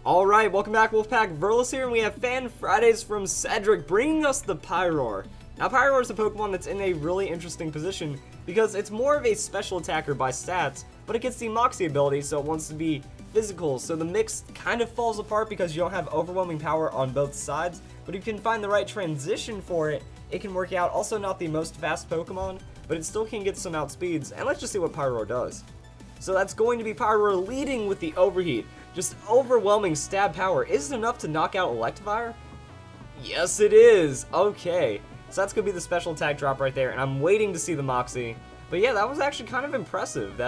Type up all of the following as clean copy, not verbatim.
Alright, welcome back, Wolfpack. Verlis here, and we have Fan Fridays from Cedric bringing us the Pyroar. Now, Pyroar is a Pokemon that's in a really interesting position because it's more of a special attacker by stats, but it gets the Moxie ability, so it wants to be physical. So the mix kind of falls apart because you don't have overwhelming power on both sides, but if you can find the right transition for it, it can work out. Also not the most fast Pokemon, but it still can get some outspeeds, and let's just see what Pyroar does. So that's going to be Pyroar leading with the Overheat. Just overwhelming stab power. Is it enough to knock out Electivire? Yes, it is. Okay. So that's going to be the special attack drop right there, and I'm waiting to see the Moxie. But yeah, that was actually kind of impressive.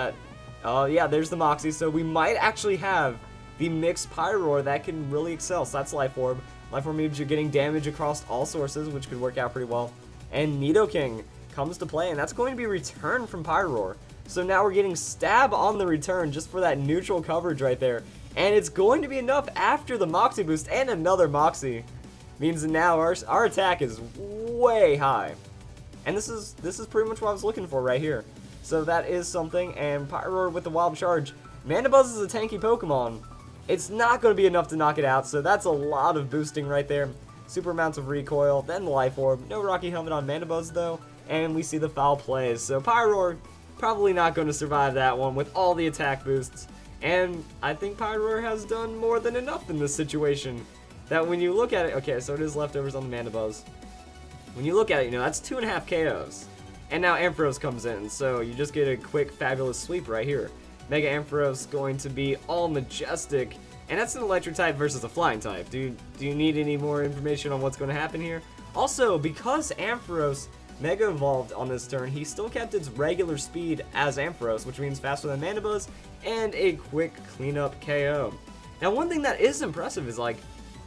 Yeah, there's the Moxie. So we might actually have the mixed Pyroar that can really excel. So that's Life Orb. Life Orb means you're getting damage across all sources, which could work out pretty well. And Nidoking comes to play, and that's going to be Return from Pyroar. So now we're getting Stab on the return just for that neutral coverage right there. And it's going to be enough after the Moxie boost and another Moxie. Means that now our attack is way high. And this is pretty much what I was looking for right here. So that is something, and Pyroar with the Wild Charge. Mandibuzz is a tanky Pokemon. It's not going to be enough to knock it out, so that's a lot of boosting right there. Super amounts of recoil, then the Life Orb. No Rocky Helmet on Mandibuzz though, and we see the foul plays. So Pyroar probably not going to survive that one with all the attack boosts. And I think Pyroar has done more than enough in this situation. That when you look at it, okay, so it is leftovers on the Mandibuzz. When you look at it, you know, that's 2.5 KOs. And now Ampharos comes in, so you just get a quick, fabulous sweep right here. Mega Ampharos going to be all majestic. And that's an electric type versus a flying type. Do you need any more information on what's going to happen here? Also, because Ampharos Mega Evolved on this turn, he still kept its regular speed as Ampharos, which means faster than Mandibuzz, and a quick cleanup KO. Now, one thing that is impressive is, like,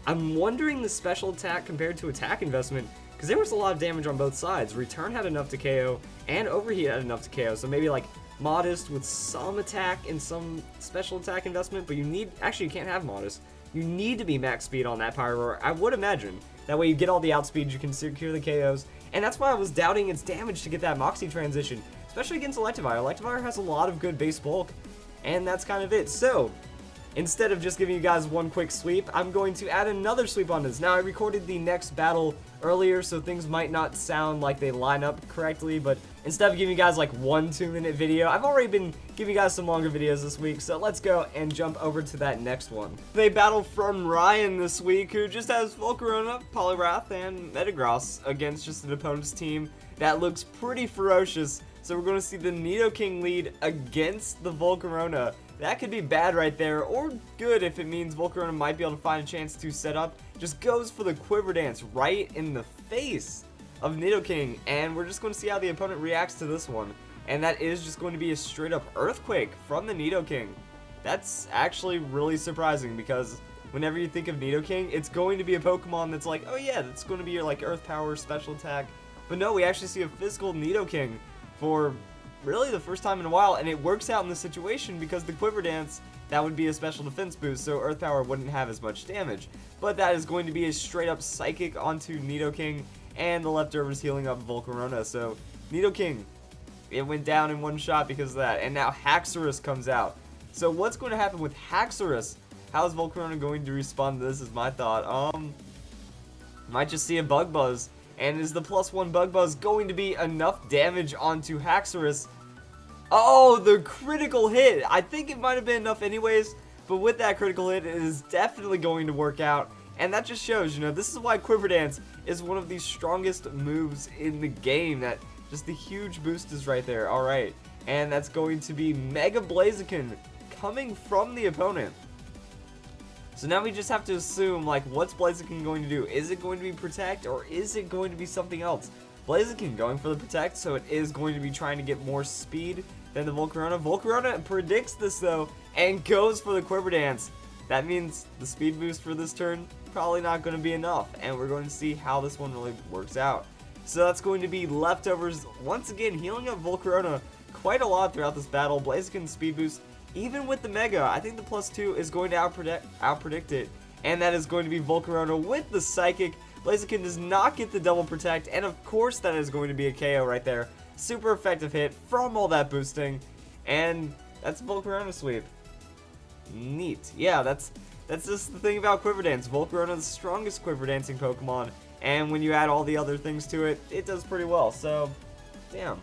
I'm wondering the special attack compared to attack investment, because there was a lot of damage on both sides. Return had enough to KO, and Overheat had enough to KO, so maybe, like, Modest with some attack and some special attack investment, but actually you can't have Modest. You need to be max speed on that Pyroar, I would imagine. That way you get all the outspeeds, you can secure the KOs, and that's why I was doubting its damage to get that Moxie transition, especially against Electivire. Electivire has a lot of good base bulk, and that's kind of it. So, instead of just giving you guys one quick sweep, I'm going to add another sweep on this. Now, I recorded the next battle earlier, so things might not sound like they line up correctly, but instead of giving you guys like 1-2 minute video, I've already been giving you guys some longer videos this week, so let's go and jump over to that next one. They battle from Ryan this week, who just has Volcarona, Poliwrath, and Metagross against just an opponent's team that looks pretty ferocious. So we're going to see the Nidoking lead against the Volcarona. That could be bad right there, or good if it means Volcarona might be able to find a chance to set up. Just goes for the Quiver Dance right in the face of Nidoking, and we're just going to see how the opponent reacts to this one. And that is just going to be a straight up Earthquake from the Nidoking. That's actually really surprising, because whenever you think of Nidoking, it's going to be a Pokemon that's like, oh yeah, that's going to be your like Earth Power special attack. But no, we actually see a physical Nidoking for really the first time in a while, and it works out in this situation because the Quiver Dance, that would be a special defense boost, so Earth Power wouldn't have as much damage. But that is going to be a straight up Psychic onto Nidoking, and the leftovers healing up Volcarona. So Nidoking, it went down in one shot because of that, and now Haxorus comes out. So what's going to happen with Haxorus? How is Volcarona going to respond to this is my thought. Might just see a Bug Buzz. And is the +1 Bug Buzz going to be enough damage onto Haxorus? Oh, the critical hit! I think it might have been enough anyways, but with that critical hit, it is definitely going to work out. And that just shows, you know, this is why Quiver Dance is one of the strongest moves in the game. That just the huge boost is right there. Alright, and that's going to be Mega Blaziken coming from the opponent. So now we just have to assume, like, what's Blaziken going to do? Is it going to be Protect, or is it going to be something else? Blaziken going for the Protect, so it is going to be trying to get more speed than the Volcarona. Volcarona predicts this, though, and goes for the Quiver Dance. That means the speed boost for this turn, probably not going to be enough, and we're going to see how this one really works out. So that's going to be leftovers, once again, healing up Volcarona quite a lot throughout this battle. Blaziken's speed boost, even with the Mega, I think the +2 is going to outpredict it, and that is going to be Volcarona with the Psychic. Blaziken does not get the double protect, and of course that is going to be a KO right there. Super effective hit from all that boosting, and that's a Volcarona sweep. Neat. Yeah, that's just the thing about Quiver Dance. Volcarona is the strongest Quiver Dancing Pokemon, and when you add all the other things to it, it does pretty well. So, damn.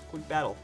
Quick battle.